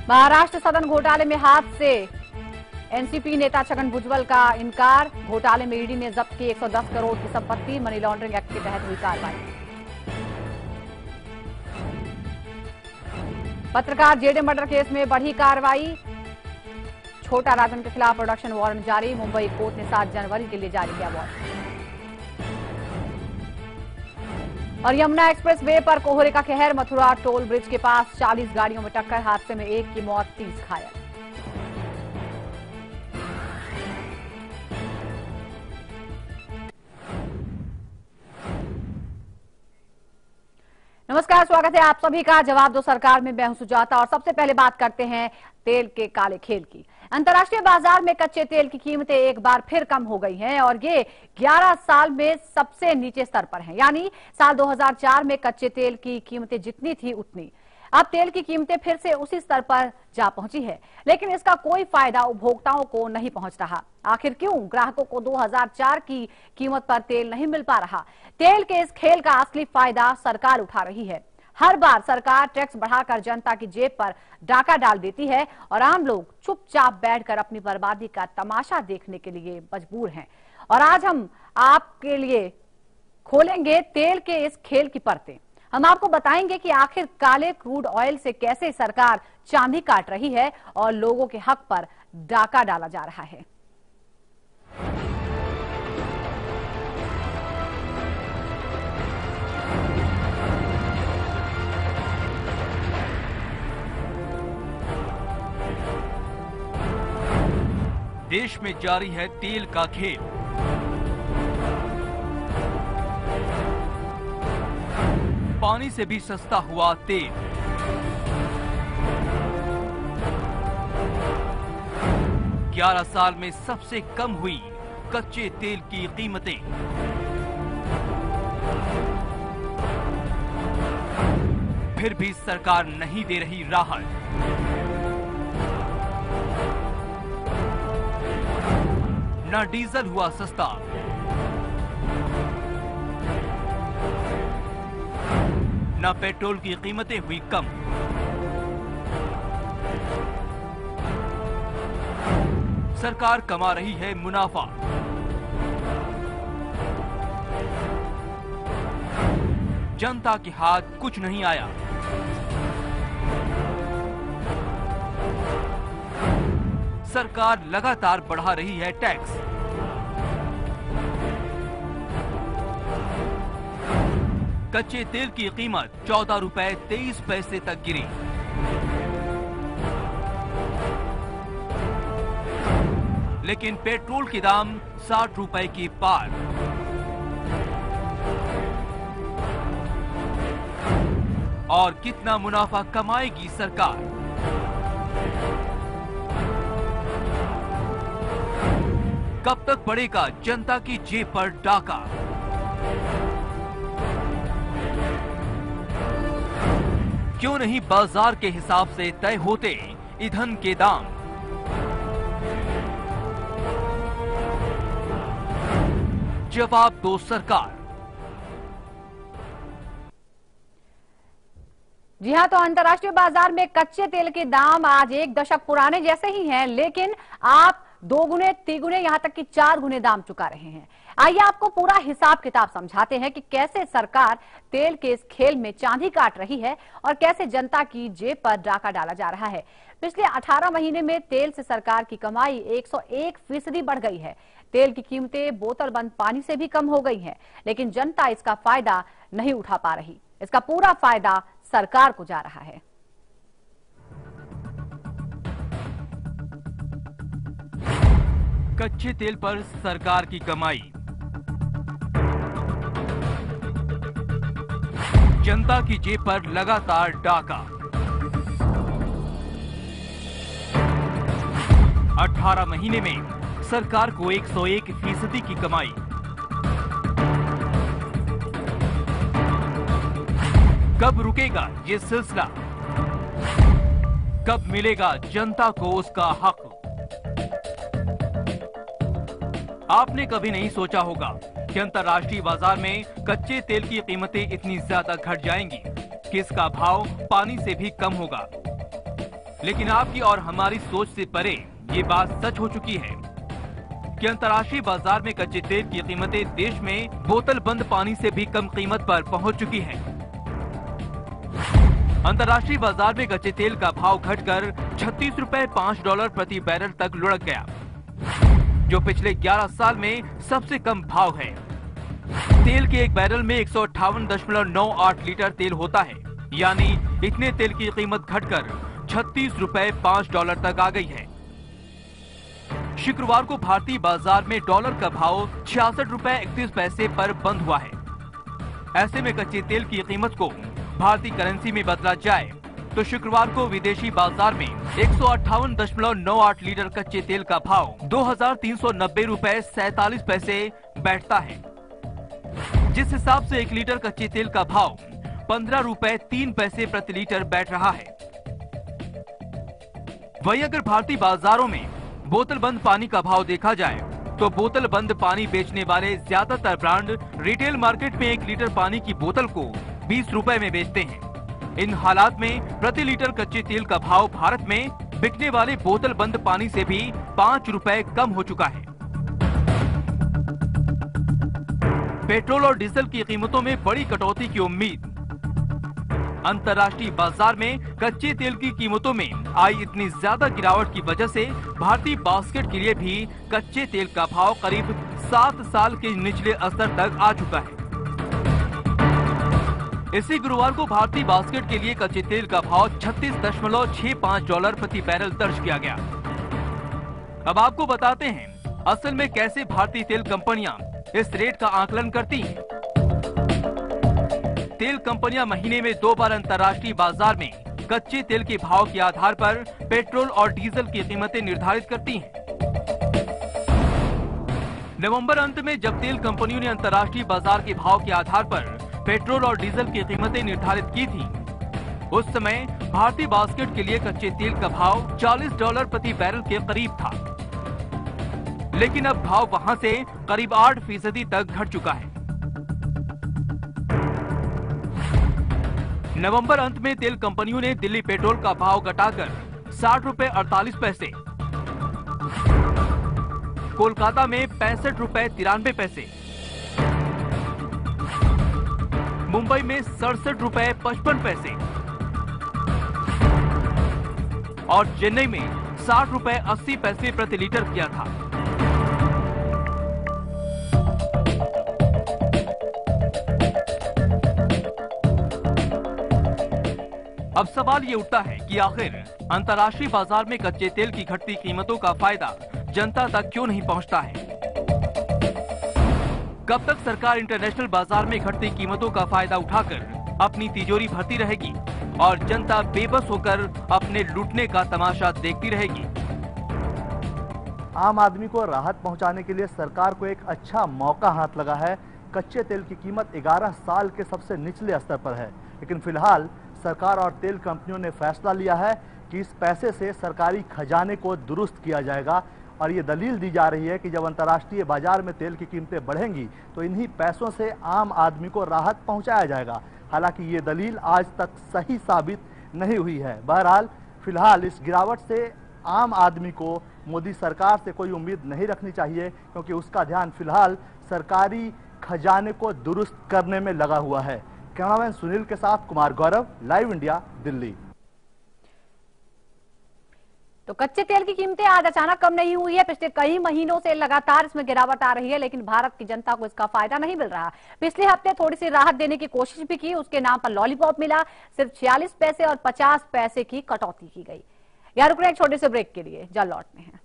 महाराष्ट्र सदन घोटाले में हाथ से एनसीपी नेता छगन भुजबल का इनकार। घोटाले में ईडी ने जब्त की 110 करोड़ की संपत्ति। मनी लॉन्ड्रिंग एक्ट के तहत हुई कार्रवाई। पत्रकार जेडे मर्डर केस में बढ़ी कार्रवाई। छोटा राजन के खिलाफ प्रोडक्शन वारंट जारी। मुंबई कोर्ट ने 7 जनवरी के लिए जारी किया वारंट। और यमुना एक्सप्रेस वे पर कोहरे का कहर। मथुरा टोल ब्रिज के पास 40 गाड़ियों में टक्कर। हादसे में 1 की मौत, 30 घायल। नमस्कार, स्वागत है आप सभी का जवाब दो सरकार में। मैं हूं सुजाता और सबसे पहले बात करते हैं तेल के काले खेल की। अंतर्राष्ट्रीय बाजार में कच्चे तेल की कीमतें एक बार फिर कम हो गई हैं और ये 11 साल में सबसे नीचे स्तर पर हैं। यानी साल 2004 में कच्चे तेल की कीमतें जितनी थी उतनी। अब तेल की कीमतें फिर से उसी स्तर पर जा पहुंची है, लेकिन इसका कोई फायदा उपभोक्ताओं को नहीं पहुंच रहा। आखिर क्यों ग्राहकों को 2004 की कीमत पर तेल नहीं मिल पा रहा? तेल के इस खेल का असली फायदा सरकार उठा रही है। हर बार सरकार टैक्स बढ़ाकर जनता की जेब पर डाका डाल देती है और आम लोग चुपचाप बैठकर अपनी बर्बादी का तमाशा देखने के लिए मजबूर हैं। और आज हम आपके लिए खोलेंगे तेल के इस खेल की परतें। हम आपको बताएंगे कि आखिर काले क्रूड ऑयल से कैसे सरकार चांदी काट रही है और लोगों के हक पर डाका डाला जा रहा है। देश में जारी है तेल का खेल। पानी से भी सस्ता हुआ तेल। ग्यारह साल में सबसे कम हुई कच्चे तेल की कीमतें। फिर भी सरकार नहीं दे रही राहत। न डीजल हुआ सस्ता, न पेट्रोल की कीमतें हुई कम। सरकार कमा रही है मुनाफा। जनता के हाथ कुछ नहीं आया। सरकार लगातार बढ़ा रही है टैक्स। कच्चे तेल की कीमत 14 रुपए 23 पैसे तक गिरी। लेकिन पेट्रोल के दाम 60 रुपए की पार। और कितना मुनाफा कमाएगी सरकार? कब तक पड़ेगा जनता की जेब पर डाका? क्यों नहीं बाजार के हिसाब से तय होते ईंधन के दाम? जवाब दो सरकार। जी हां, तो अंतर्राष्ट्रीय बाजार में कच्चे तेल के दाम आज 1 दशक पुराने जैसे ही हैं, लेकिन आप 2 गुने, 3 गुने, यहां तक कि 4 गुने दाम चुका रहे हैं। आइए आपको पूरा हिसाब किताब समझाते हैं कि कैसे सरकार तेल के इस खेल में चांदी काट रही है और कैसे जनता की जेब पर डाका डाला जा रहा है। पिछले 18 महीने में तेल से सरकार की कमाई 101% बढ़ गई है। तेल की कीमतें बोतल बंद पानी से भी कम हो गई हैं, लेकिन जनता इसका फायदा नहीं उठा पा रही। इसका पूरा फायदा सरकार को जा रहा है। कच्चे तेल पर सरकार की कमाई, जनता की जेब पर लगातार डाका। 18 महीने में सरकार को 101% की कमाई। कब रुकेगा ये सिलसिला? कब मिलेगा जनता को उसका हक? आपने कभी नहीं सोचा होगा कि अंतर्राष्ट्रीय बाजार में कच्चे तेल की कीमतें इतनी ज्यादा घट जाएंगी कि इसका भाव पानी से भी कम होगा। लेकिन आपकी और हमारी सोच से परे ये बात सच हो चुकी है कि अंतर्राष्ट्रीय बाजार में कच्चे तेल की कीमतें देश में बोतल बंद पानी से भी कम कीमत पर पहुंच चुकी हैं। अंतर्राष्ट्रीय बाजार में कच्चे तेल का भाव घटकर 36 रुपए 5 डॉलर प्रति बैरल तक लुढ़क गया, जो पिछले 11 साल में सबसे कम भाव है। तेल के एक बैरल में 158.98 लीटर तेल होता है, यानी इतने तेल की कीमत घटकर 36 रुपए 5 डॉलर तक आ गई है। शुक्रवार को भारतीय बाजार में डॉलर का भाव 66 रुपए 31 पैसे पर बंद हुआ है। ऐसे में कच्चे तेल की कीमत को भारतीय करेंसी में बदला जाए तो शुक्रवार को विदेशी बाजार में 158.98 लीटर कच्चे तेल का भाव 2,390 रुपए 47 पैसे बैठता है, जिस हिसाब से 1 लीटर कच्चे तेल का भाव 15 रुपए 3 पैसे प्रति लीटर बैठ रहा है। वहीं अगर भारतीय बाजारों में बोतल बंद पानी का भाव देखा जाए तो बोतल बंद पानी बेचने वाले ज्यादातर ब्रांड रिटेल मार्केट में 1 लीटर पानी की बोतल को 20 रुपए में बेचते हैं। इन हालात में प्रति लीटर कच्चे तेल का भाव भारत में बिकने वाले बोतल बंद पानी से भी 5 रुपए कम हो चुका है। पेट्रोल और डीजल की कीमतों में बड़ी कटौती की उम्मीद। अंतर्राष्ट्रीय बाजार में कच्चे तेल की कीमतों में आई इतनी ज्यादा गिरावट की वजह से भारतीय बास्केट के लिए भी कच्चे तेल का भाव करीब 7 साल के निचले स्तर तक आ चुका है। इसी गुरुवार को भारतीय बास्केट के लिए कच्चे तेल का भाव 36.65 डॉलर प्रति बैरल दर्ज किया गया। अब आपको बताते हैं असल में कैसे भारतीय तेल कंपनियां इस रेट का आकलन करती हैं। तेल कंपनियां महीने में 2 बार अंतर्राष्ट्रीय बाजार में कच्चे तेल के भाव के आधार पर पेट्रोल और डीजल की कीमतें निर्धारित करती हैं। नवंबर अंत में जब तेल कंपनियों ने अंतर्राष्ट्रीय बाजार के भाव के आधार पर पेट्रोल और डीजल की कीमतें निर्धारित की थी, उस समय भारतीय बास्केट के लिए कच्चे तेल का भाव 40 डॉलर प्रति बैरल के करीब था, लेकिन अब भाव वहां से करीब 8% तक घट चुका है। नवंबर अंत में तेल कंपनियों ने दिल्ली पेट्रोल का भाव घटाकर 60 रुपए 48 पैसे, कोलकाता में 65 रुपए 93 पैसे, मुंबई में 67 रुपए 55 पैसे और चेन्नई में 60 रुपए 80 पैसे प्रति लीटर किया था। अब सवाल ये उठता है कि आखिर अंतर्राष्ट्रीय बाजार में कच्चे तेल की घटती कीमतों का फायदा जनता तक क्यों नहीं पहुंचता है? कब तक सरकार इंटरनेशनल बाजार में घटती कीमतों का फायदा उठाकर अपनी तिजोरी भरती रहेगी और जनता बेबस होकर अपने लूटने का तमाशा देखती रहेगी? आम आदमी को राहत पहुंचाने के लिए सरकार को एक अच्छा मौका हाथ लगा है। कच्चे तेल की कीमत 11 साल के सबसे निचले स्तर पर है, लेकिन फिलहाल सरकार और तेल कंपनियों ने फैसला लिया है कि इस पैसे से सरकारी खजाने को दुरुस्त किया जाएगा और ये दलील दी जा रही है कि जब अंतर्राष्ट्रीय बाजार में तेल की कीमतें बढ़ेंगी तो इन्हीं पैसों से आम आदमी को राहत पहुंचाया जाएगा। हालांकि ये दलील आज तक सही साबित नहीं हुई है। बहरहाल फिलहाल इस गिरावट से आम आदमी को मोदी सरकार से कोई उम्मीद नहीं रखनी चाहिए, क्योंकि उसका ध्यान फिलहाल सरकारी खजाने को दुरुस्त करने में लगा हुआ है। कैमरामैन सुनील के साथ कुमार गौरव, लाइव इंडिया, दिल्ली। तो कच्चे तेल की कीमतें आज अचानक कम नहीं हुई है, पिछले कई महीनों से लगातार इसमें गिरावट आ रही है, लेकिन भारत की जनता को इसका फायदा नहीं मिल रहा। पिछले हफ्ते थोड़ी सी राहत देने की कोशिश भी की, उसके नाम पर लॉलीपॉप मिला, सिर्फ 46 पैसे और 50 पैसे की कटौती की गई। यार रुक रहे एक छोटे से ब्रेक के लिए, जल्द लौटते हैं।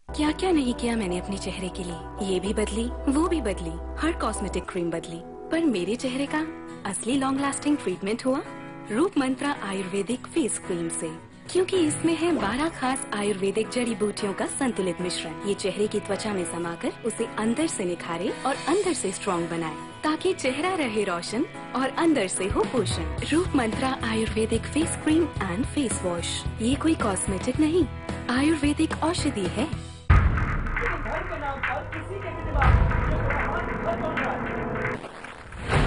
क्या क्या नहीं किया मैंने अपने चेहरे के लिए। ये भी बदली, वो भी बदली, हर कॉस्मेटिक क्रीम बदली, पर मेरे चेहरे का असली लॉन्ग लास्टिंग ट्रीटमेंट हुआ रूप मंत्रा आयुर्वेदिक फेस क्रीम से, क्योंकि इसमें है 12 खास आयुर्वेदिक जड़ी बूटियों का संतुलित मिश्रण। ये चेहरे की त्वचा में समाकर उसे अंदर से निखारे और अंदर से स्ट्रॉन्ग बनाए, ताकि चेहरा रहे रोशन और अंदर से हो पोषण। Roop Mantra Ayurvedic face cream and face wash, ये कोई कॉस्मेटिक नहीं, आयुर्वेदिक औषधि है। लेकिन धर्म के नाम पर किसी के भी दिमाग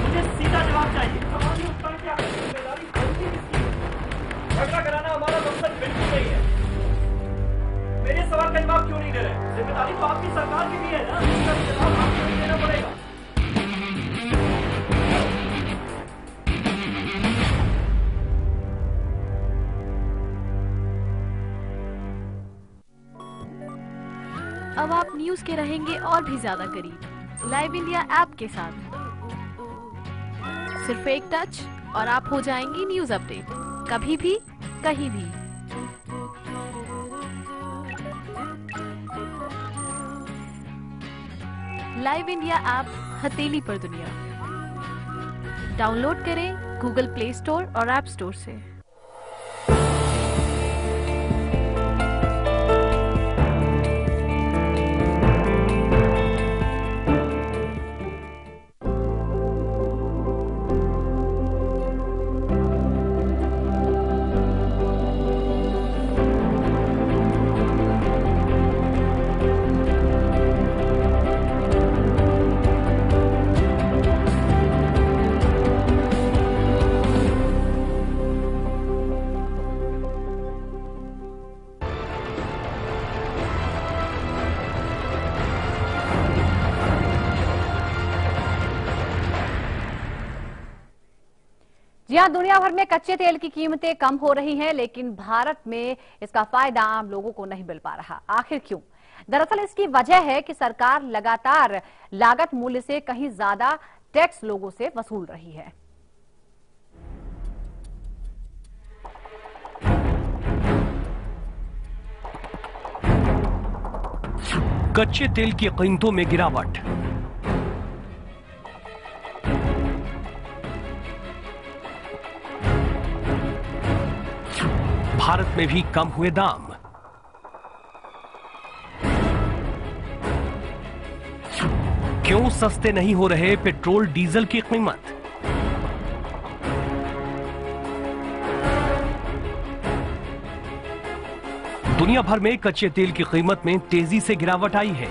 मुझे सीधा जवाब चाहिए। समाधि उत्पन्न की आपकी जिम्मेदारी बनती किसकी है? झगड़ा कराना हमारा मकसद बिल्कुल नहीं है। मेरे सवाल का जवाब क्यों नहीं दे रहे? जिम्मेदारी तो आपकी सरकार की भी है ना, इसका भी जवाब आपको ही देना पड़ेगा। अब आप न्यूज के रहेंगे और भी ज्यादा करीब लाइव इंडिया ऐप के साथ। सिर्फ एक टच और आप हो जाएंगे न्यूज अपडेट, कभी भी कहीं भी। लाइव इंडिया ऐप हथेली पर दुनिया। डाउनलोड करें गूगल प्ले स्टोर और ऐप स्टोर से। जी हाँ, दुनिया भर में कच्चे तेल की कीमतें कम हो रही हैं, लेकिन भारत में इसका फायदा आम लोगों को नहीं मिल पा रहा। आखिर क्यों? दरअसल इसकी वजह है कि सरकार लगातार लागत मूल्य से कहीं ज्यादा टैक्स लोगों से वसूल रही है। कच्चे तेल की कीमतों में गिरावट। भारत में भी कम हुए दाम। क्यों सस्ते नहीं हो रहे पेट्रोल डीजल की कीमत? दुनिया भर में कच्चे तेल की कीमत में तेजी से गिरावट आई है,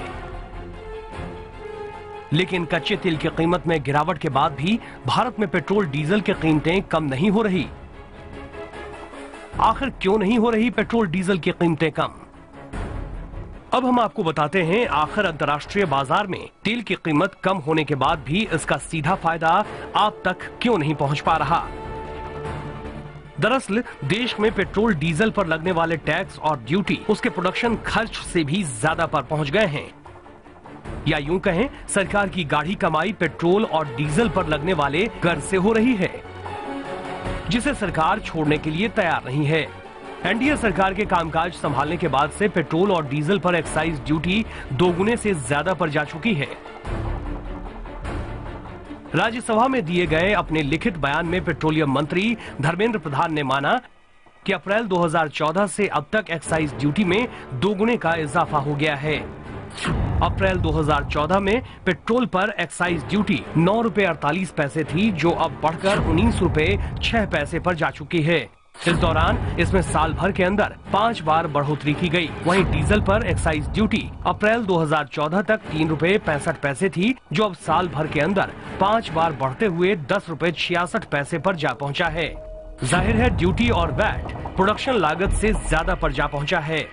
लेकिन कच्चे तेल की कीमत में गिरावट के बाद भी भारत में पेट्रोल डीजल की कीमतें कम नहीं हो रही। आखिर क्यों नहीं हो रही पेट्रोल डीजल की कीमतें कम? अब हम आपको बताते हैं आखिर अंतर्राष्ट्रीय बाजार में तेल की कीमत कम होने के बाद भी इसका सीधा फायदा आप तक क्यों नहीं पहुंच पा रहा। दरअसल देश में पेट्रोल डीजल पर लगने वाले टैक्स और ड्यूटी उसके प्रोडक्शन खर्च से भी ज्यादा पर पहुंच गए हैं, या यूं कहें सरकार की गाढ़ी कमाई पेट्रोल और डीजल पर लगने वाले कर से हो रही है, जिसे सरकार छोड़ने के लिए तैयार नहीं है। एनडीए सरकार के कामकाज संभालने के बाद से पेट्रोल और डीजल पर एक्साइज ड्यूटी दोगुने से ज्यादा पर जा चुकी है। राज्यसभा में दिए गए अपने लिखित बयान में पेट्रोलियम मंत्री धर्मेंद्र प्रधान ने माना कि अप्रैल 2014 से अब तक एक्साइज ड्यूटी में दोगुने का इजाफा हो गया है। अप्रैल 2014 में पेट्रोल पर एक्साइज ड्यूटी 9 रुपए 48 पैसे थी, जो अब बढ़कर 19 रुपए 6 पैसे पर जा चुकी है। इस दौरान इसमें साल भर के अंदर 5 बार बढ़ोतरी की गई। वहीं डीजल पर एक्साइज ड्यूटी अप्रैल 2014 तक 3 रुपए 65 पैसे थी, जो अब साल भर के अंदर 5 बार बढ़ते हुए 10 रुपए 66 पैसे पर जा पहुंचा है। जाहिर है ड्यूटी और वैट प्रोडक्शन लागत से ज्यादा पर जा पहुंचा है।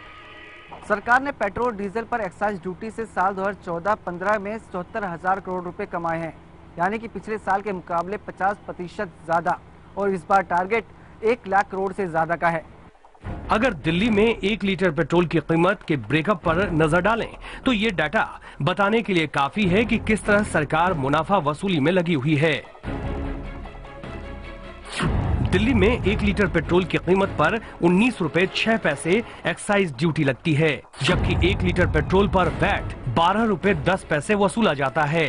सरकार ने पेट्रोल डीजल पर एक्साइज ड्यूटी से साल 2014-15 में 74,000 करोड़ रुपए कमाए हैं, यानी कि पिछले साल के मुकाबले 50% ज्यादा, और इस बार टारगेट 1 लाख करोड़ से ज्यादा का है। अगर दिल्ली में 1 लीटर पेट्रोल की कीमत के ब्रेकअप पर नजर डालें तो ये डाटा बताने के लिए काफी है कि किस तरह सरकार मुनाफा वसूली में लगी हुई है। दिल्ली में 1 लीटर पेट्रोल की कीमत पर 19 रुपए 6 पैसे एक्साइज ड्यूटी लगती है, जबकि 1 लीटर पेट्रोल पर वैट 12 रुपए 10 पैसे वसूला जाता है।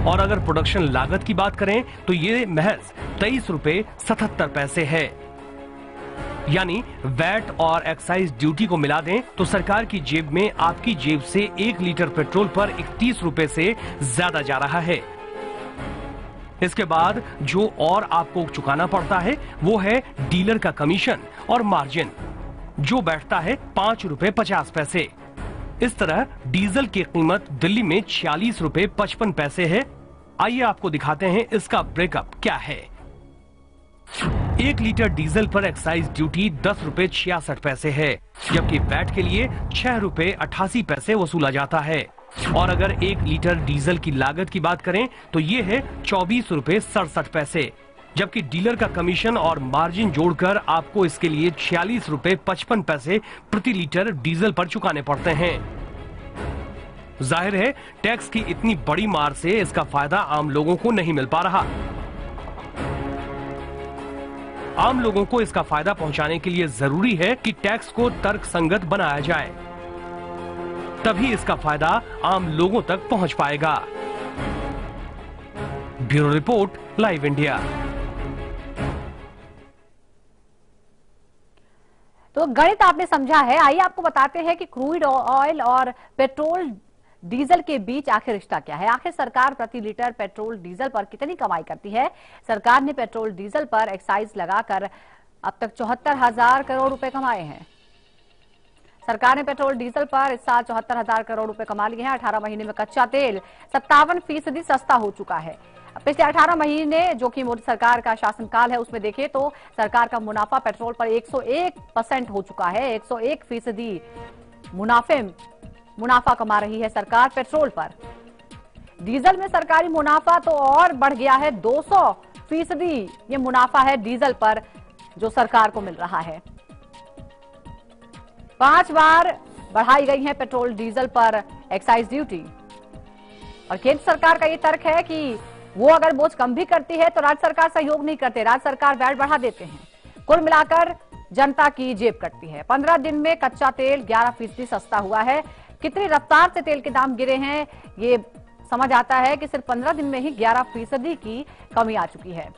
और अगर प्रोडक्शन लागत की बात करें तो ये महज 23 रुपए 77 पैसे है। यानी वैट और एक्साइज ड्यूटी को मिला दें तो सरकार की जेब में आपकी जेब से 1 लीटर पेट्रोल पर 31 रुपए से ज्यादा जा रहा है। इसके बाद जो और आपको चुकाना पड़ता है वो है डीलर का कमीशन और मार्जिन, जो बैठता है 5 रुपए 50 पैसे। इस तरह डीजल की कीमत दिल्ली में 46 रुपए 55 पैसे है। आइए आपको दिखाते हैं इसका ब्रेकअप क्या है। 1 लीटर डीजल पर एक्साइज ड्यूटी 10 रुपए 66 पैसे है, जबकि वैट के लिए 6 रुपए 88 पैसे वसूला जाता है। और अगर 1 लीटर डीजल की लागत की बात करें तो ये है 24 रुपए 67 पैसे, जबकि डीलर का कमीशन और मार्जिन जोड़कर आपको इसके लिए 46 रुपए 55 पैसे प्रति लीटर डीजल पर चुकाने पड़ते हैं। जाहिर है टैक्स की इतनी बड़ी मार से इसका फायदा आम लोगों को नहीं मिल पा रहा। आम लोगों को इसका फायदा पहुंचाने के लिए जरूरी है कि टैक्स को तर्कसंगत बनाया जाए, तभी इसका फायदा आम लोगों तक पहुंच पाएगा। Bureau report, live India. तो गणित आपने समझा है, आइए आपको बताते हैं कि क्रूड ऑयल और पेट्रोल डीजल के बीच आखिर रिश्ता क्या है। आखिर सरकार प्रति लीटर पेट्रोल डीजल पर कितनी कमाई करती है। सरकार ने पेट्रोल डीजल पर एक्साइज लगाकर अब तक 74,000 करोड़ रुपए कमाए हैं। सरकार ने पेट्रोल डीजल पर इस साल 74,000 करोड़ रुपए कमा लिए हैं। 18 महीने में कच्चा तेल 57% सस्ता हो चुका है। पिछले 18 महीने जो कि मोदी सरकार का शासनकाल है उसमें देखें तो सरकार का मुनाफा पेट्रोल पर 101% हो चुका है। 101% मुनाफा कमा रही है सरकार पेट्रोल पर। डीजल में सरकारी मुनाफा तो और बढ़ गया है, 200% ये मुनाफा है डीजल पर जो सरकार को मिल रहा है। 5 बार बढ़ाई गई है पेट्रोल डीजल पर एक्साइज ड्यूटी। और केंद्र सरकार का ये तर्क है कि वो अगर बोझ कम भी करती है तो राज्य सरकार सहयोग नहीं करते, राज्य सरकार वैट बढ़ा देते हैं। कुल मिलाकर जनता की जेब कटती है। 15 दिन में कच्चा तेल 11% सस्ता हुआ है। कितनी रफ्तार से तेल के दाम गिरे हैं ये समझ आता है कि सिर्फ 15 दिन में ही 11% की कमी आ चुकी है।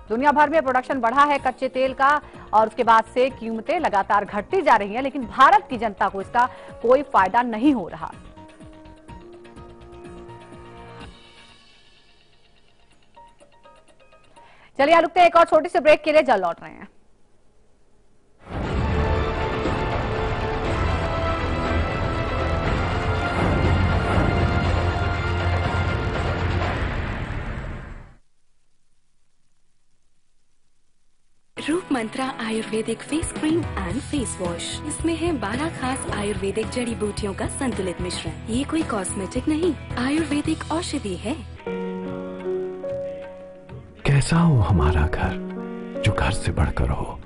दुनिया भर में प्रोडक्शन बढ़ा है कच्चे तेल का और उसके बाद से कीमतें लगातार घटती जा रही हैं, लेकिन भारत की जनता को इसका कोई फायदा नहीं हो रहा। चलिए रुकते हैं एक और छोटी सी ब्रेक के लिए, जल्द लौट रहे हैं। Roop Mantra Ayurvedic face cream and face wash. इसमें है 12 खास आयुर्वेदिक जड़ी बूटियों का संतुलित मिश्रण। ये कोई कॉस्मेटिक नहीं, आयुर्वेदिक औषधि है। कैसा हो हमारा घर, जो घर से बढ़कर हो,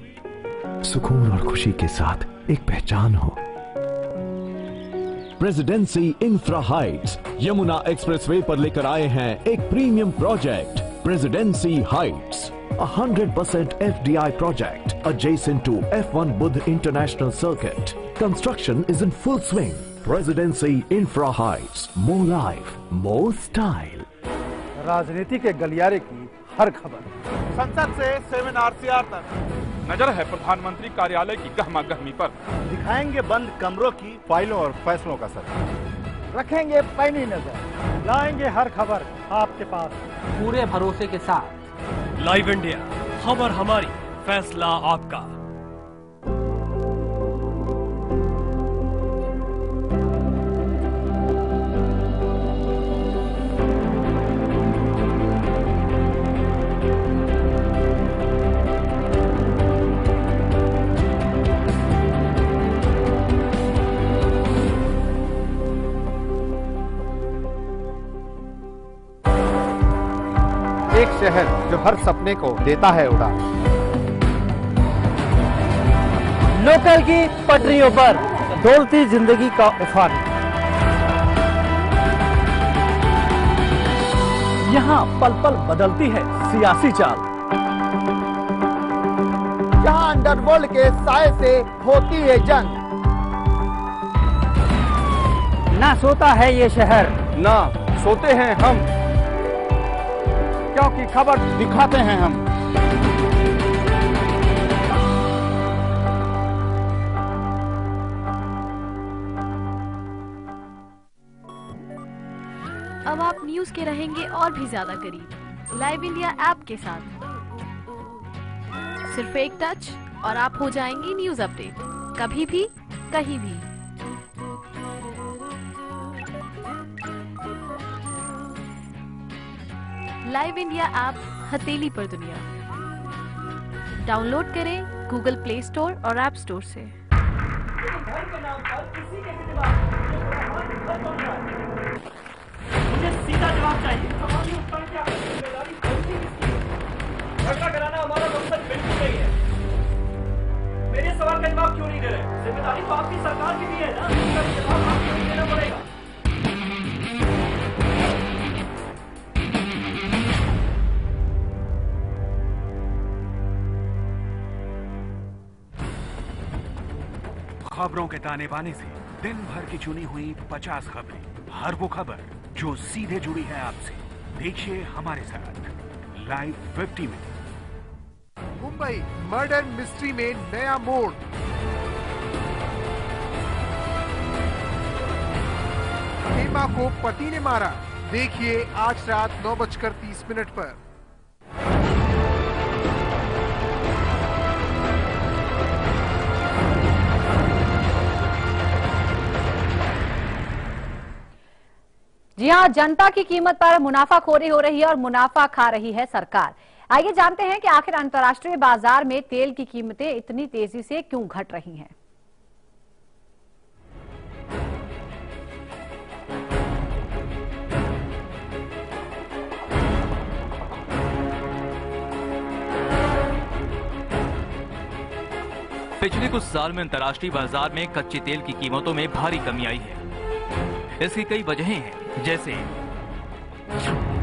सुकून और खुशी के साथ एक पहचान हो। Presidency infra Heights Yamuna expressway पर लेकर आए हैं एक premium project, presidency Heights, 100% FDI project adjacent to F1 Buddh International Circuit. Construction is in full swing. Presidency Infra Heights, more life, more style. राजनीति के गलियारे की हर खबर, संसद से 7RCR तक नजर है प्रधानमंत्री कार्यालय की गहमा गहमी पर। दिखाएंगे बंद कमरों की फाइलों और फैसलों का सर, रखेंगे पैनी नजर, लाएंगे हर खबर आपके पास पूरे भरोसे के साथ। लाइव इंडिया, खबर हमारी, फैसला आपका। एक शहर जो हर सपने को देता है उड़ान। लोकल की पटरियों पर डोलती जिंदगी का उफान। यहाँ पल पल बदलती है सियासी चाल। यहाँ अंडरवर्ल्ड के साए से होती है जंग। ना सोता है ये शहर, ना सोते हैं हम, क्योंकि खबर दिखाते हैं हम। अब आप न्यूज के रहेंगे और भी ज्यादा करीब, लाइव इंडिया ऐप के साथ। सिर्फ एक टच और आप हो जाएंगे न्यूज अपडेट, कभी भी कहीं भी। लाइव इंडिया ऐप हथेली पर दुनिया डाउनलोड करें गूगल प्ले स्टोर और ऐप स्टोर से। मुझे सीधा जवाब चाहिए। सवाल उत्तर की आपकी जिम्मेदारी गलती किसकी है? झगड़ा कराना हमारा मकसद बिल्कुल नहीं है। मेरे सवाल का जवाब क्यों नहीं दे रहे? जिम्मेदारी तो आपकी सरकार की भी है ना, इसका जवाब आपको नहीं देना पड़ेगा। खबरों के ताने बाने से दिन भर की चुनी हुई 50 खबरें, हर वो खबर जो सीधे जुड़ी है आपसे। देखिए हमारे साथ लाइव 50 में। मुंबई मर्डर मिस्ट्री में नया मोड़। हेमा को पति ने मारा। देखिए आज रात 9:30 पर। जी हां, जनता की कीमत पर मुनाफाखोरी हो रही है और मुनाफा खा रही है सरकार। आइए जानते हैं कि आखिर अंतर्राष्ट्रीय बाजार में तेल की कीमतें इतनी तेजी से क्यों घट रही हैं। पिछले कुछ साल में अंतर्राष्ट्रीय बाजार में कच्चे तेल की कीमतों में भारी कमी आई है। इसकी कई वजहें हैं, जैसे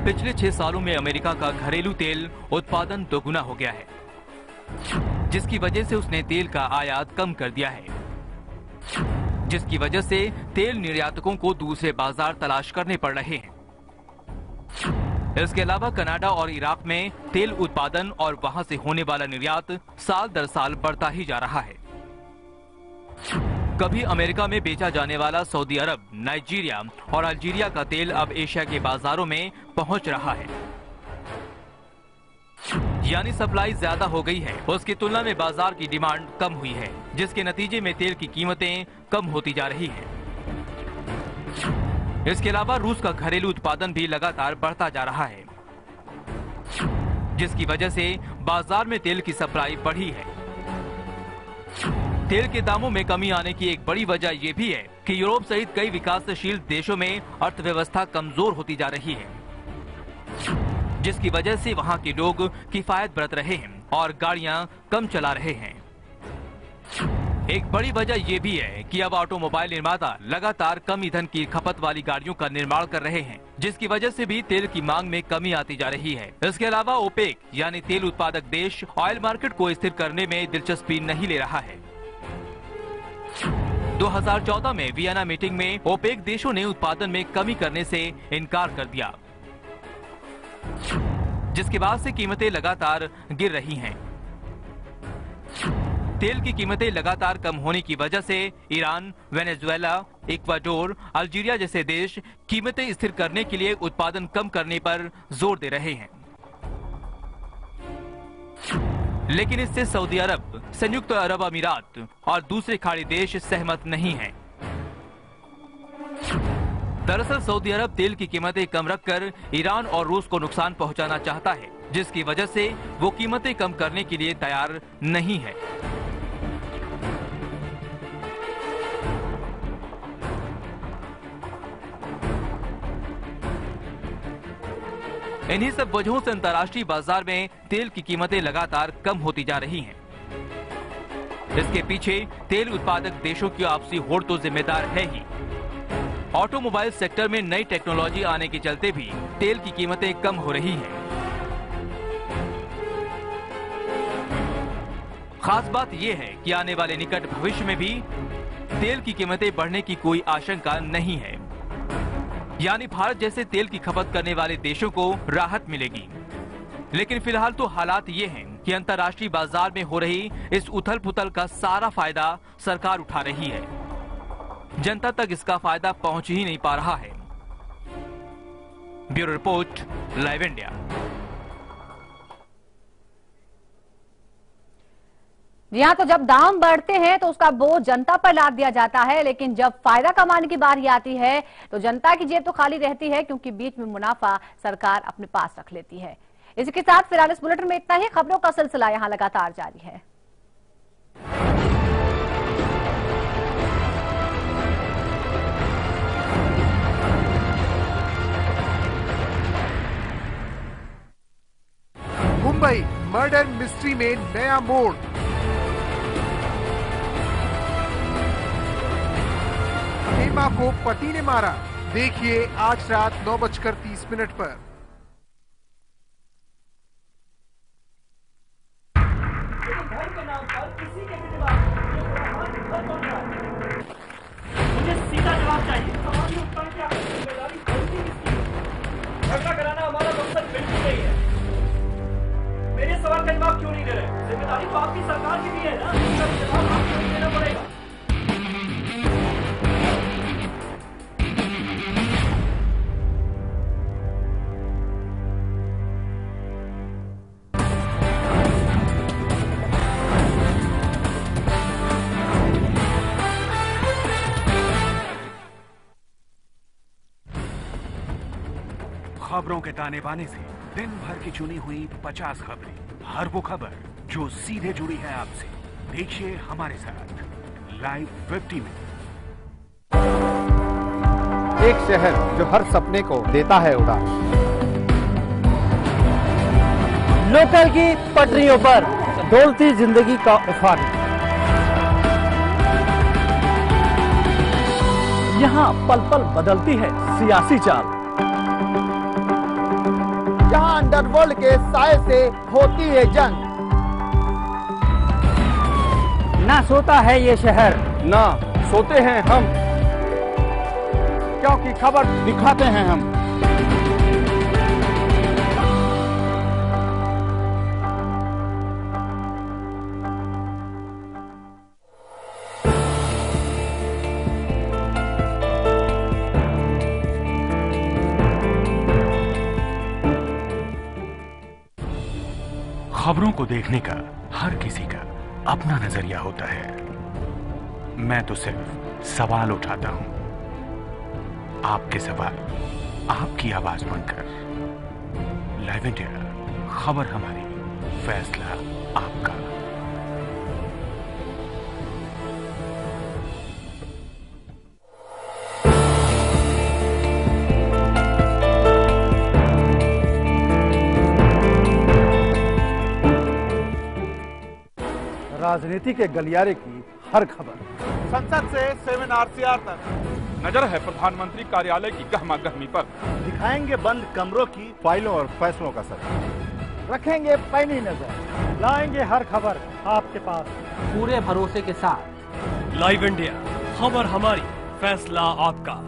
पिछले 6 सालों में अमेरिका का घरेलू तेल उत्पादन दोगुना हो गया है, जिसकी वजह से उसने तेल का आयात कम कर दिया है, जिसकी वजह से तेल निर्यातकों को दूसरे बाजार तलाश करने पड़ रहे हैं। इसके अलावा कनाडा और इराक में तेल उत्पादन और वहां से होने वाला निर्यात साल दर साल बढ़ता ही जा रहा है। कभी अमेरिका में बेचा जाने वाला सऊदी अरब, नाइजीरिया और अल्जीरिया का तेल अब एशिया के बाजारों में पहुंच रहा है, यानी सप्लाई ज्यादा हो गई है, उसकी तुलना में बाजार की डिमांड कम हुई है, जिसके नतीजे में तेल की कीमतें कम होती जा रही हैं। इसके अलावा रूस का घरेलू उत्पादन भी लगातार बढ़ता जा रहा है, जिसकी वजह से बाजार में तेल की सप्लाई बढ़ी है। तेल के दामों में कमी आने की एक बड़ी वजह यह भी है कि यूरोप सहित कई विकासशील देशों में अर्थव्यवस्था कमजोर होती जा रही है, जिसकी वजह से वहां के लोग किफायत बरत रहे हैं और गाड़ियां कम चला रहे हैं। एक बड़ी वजह यह भी है कि अब ऑटोमोबाइल निर्माता लगातार कम ईंधन की खपत वाली गाड़ियों का निर्माण कर रहे हैं, जिसकी वजह से भी तेल की मांग में कमी आती जा रही है। इसके अलावा ओपेक यानी तेल उत्पादक देश ऑयल मार्केट को स्थिर करने में दिलचस्पी नहीं ले रहा है। 2014 में वियना मीटिंग में ओपेक देशों ने उत्पादन में कमी करने से इनकार कर दिया, जिसके बाद से कीमतें लगातार गिर रही हैं। तेल की कीमतें लगातार कम होने की वजह से ईरान, वेनेजुएला, इक्वाडोर, अल्जीरिया जैसे देश कीमतें स्थिर करने के लिए उत्पादन कम करने पर जोर दे रहे हैं। लेकिन इससे सऊदी अरब, संयुक्त अरब अमीरात और दूसरे खाड़ी देश सहमत नहीं हैं। दरअसल सऊदी अरब तेल की कीमतें कम रखकर ईरान और रूस को नुकसान पहुंचाना चाहता है, जिसकी वजह से वो कीमतें कम करने के लिए तैयार नहीं है। इन्हीं सब वजहों से अंतर्राष्ट्रीय बाजार में तेल की कीमतें लगातार कम होती जा रही हैं। इसके पीछे तेल उत्पादक देशों की आपसी होड़ तो जिम्मेदार है ही। ऑटोमोबाइल सेक्टर में नई टेक्नोलॉजी आने के चलते भी तेल की कीमतें कम हो रही हैं। खास बात यह है कि आने वाले निकट भविष्य में भी तेल की कीमतें बढ़ने की कोई आशंका नहीं है, यानी भारत जैसे तेल की खपत करने वाले देशों को राहत मिलेगी। लेकिन फिलहाल तो हालात ये हैं कि अंतर्राष्ट्रीय बाजार में हो रही इस उथल पुथल का सारा फायदा सरकार उठा रही है, जनता तक इसका फायदा पहुंच ही नहीं पा रहा है। Bureau report, live India. जी हाँ, तो जब दाम बढ़ते हैं तो उसका बोझ जनता पर लाद दिया जाता है, लेकिन जब फायदा कमाने की बारी आती है तो जनता की जेब तो खाली रहती है, क्योंकि बीच में मुनाफा सरकार अपने पास रख लेती है। इसी के साथ फिलहाल इस बुलेटिन में इतना ही। खबरों का सिलसिला यहाँ लगातार जारी है। मुंबई मर्डर मिस्ट्री में नया मोड़। हेमा को पति ने मारा, देखिए आज रात 9:30 पर। मुझे सीधा जवाब चाहिए। हमारी उत्तर की आपकी जिम्मेदारी गलती किसकी है? झगड़ा कराना हमारा मकसद बिल्कुल नहीं है। मेरे सवाल का जवाब क्यों नहीं दे रहे? जिम्मेदारी तो आपकी सरकार की भी है ना, इसका जवाब आपको ही देना पड़ेगा। खबरों के ताने बाने से दिन भर की चुनी हुई 50 खबरें, हर वो खबर जो सीधे जुड़ी है आपसे। देखिए हमारे साथ लाइव 50 में। एक शहर जो हर सपने को देता है उड़ान। लोकल की पटरियों पर डोलती जिंदगी का उफान। यहाँ पल पल बदलती है सियासी चाल। जहां अंडरवर्ल्ड के साए से होती है जंग। ना सोता है ये शहर, ना सोते हैं हम, क्योंकि खबर दिखाते हैं हम। खबरों को देखने का हर किसी का अपना नजरिया होता है। मैं तो सिर्फ सवाल उठाता हूं। आपके सवाल आपकी आवाज बनकर। लाइव इंडिया, खबर हमारी, फैसला आपका। राजनीति के गलियारे की हर खबर। संसद से 7 तक नजर है प्रधानमंत्री कार्यालय की गहमा गहमी पर। दिखाएंगे बंद कमरों की फाइलों और फैसलों का सर। रखेंगे पैनी नजर। लाएंगे हर खबर आपके पास पूरे भरोसे के साथ। लाइव इंडिया, खबर हमारी, फैसला आपका।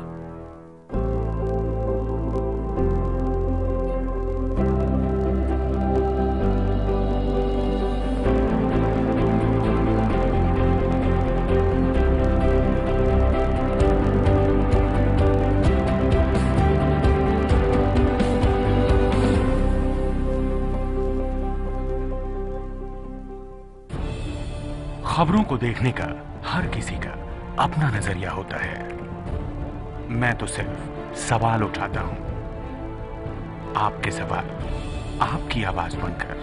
खबरों को देखने का हर किसी का अपना नजरिया होता है। मैं तो सिर्फ सवाल उठाता हूं। आपके सवाल आपकी आवाज बनकर।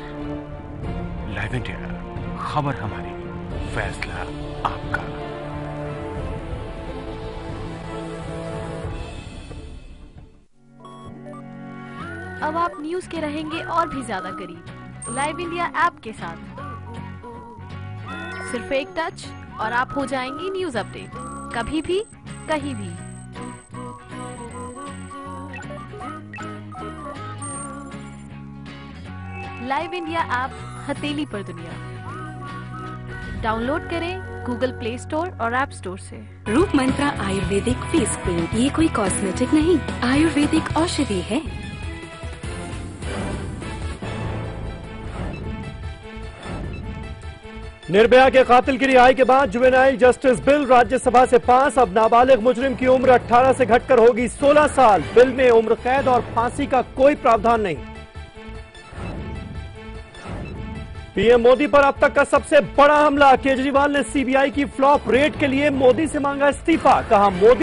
लाइव इंडिया, खबर हमारी, फैसला आपका। अब आप न्यूज के रहेंगे और भी ज्यादा करीब लाइव इंडिया ऐप के साथ। सिर्फ एक टच और आप हो जाएंगी न्यूज अपडेट, कभी भी कहीं भी। लाइव इंडिया ऐप हथेली पर दुनिया। डाउनलोड करें गूगल प्ले स्टोर और ऐप स्टोर से। रूप मंत्रा आयुर्वेदिक फेस क्रीम, ये कोई कॉस्मेटिक नहीं, आयुर्वेदिक औषधि है। निर्भया के कातिल की रिहाई के बाद जुवेनाइल जस्टिस बिल राज्यसभा से पास। अब नाबालिग मुजरिम की उम्र 18 से घटकर होगी 16 साल। बिल में उम्र कैद और फांसी का कोई प्रावधान नहीं। पीएम मोदी पर अब तक का सबसे बड़ा हमला। केजरीवाल ने सीबीआई की फ्लॉप रेड के लिए मोदी से मांगा इस्तीफा। कहा मोदी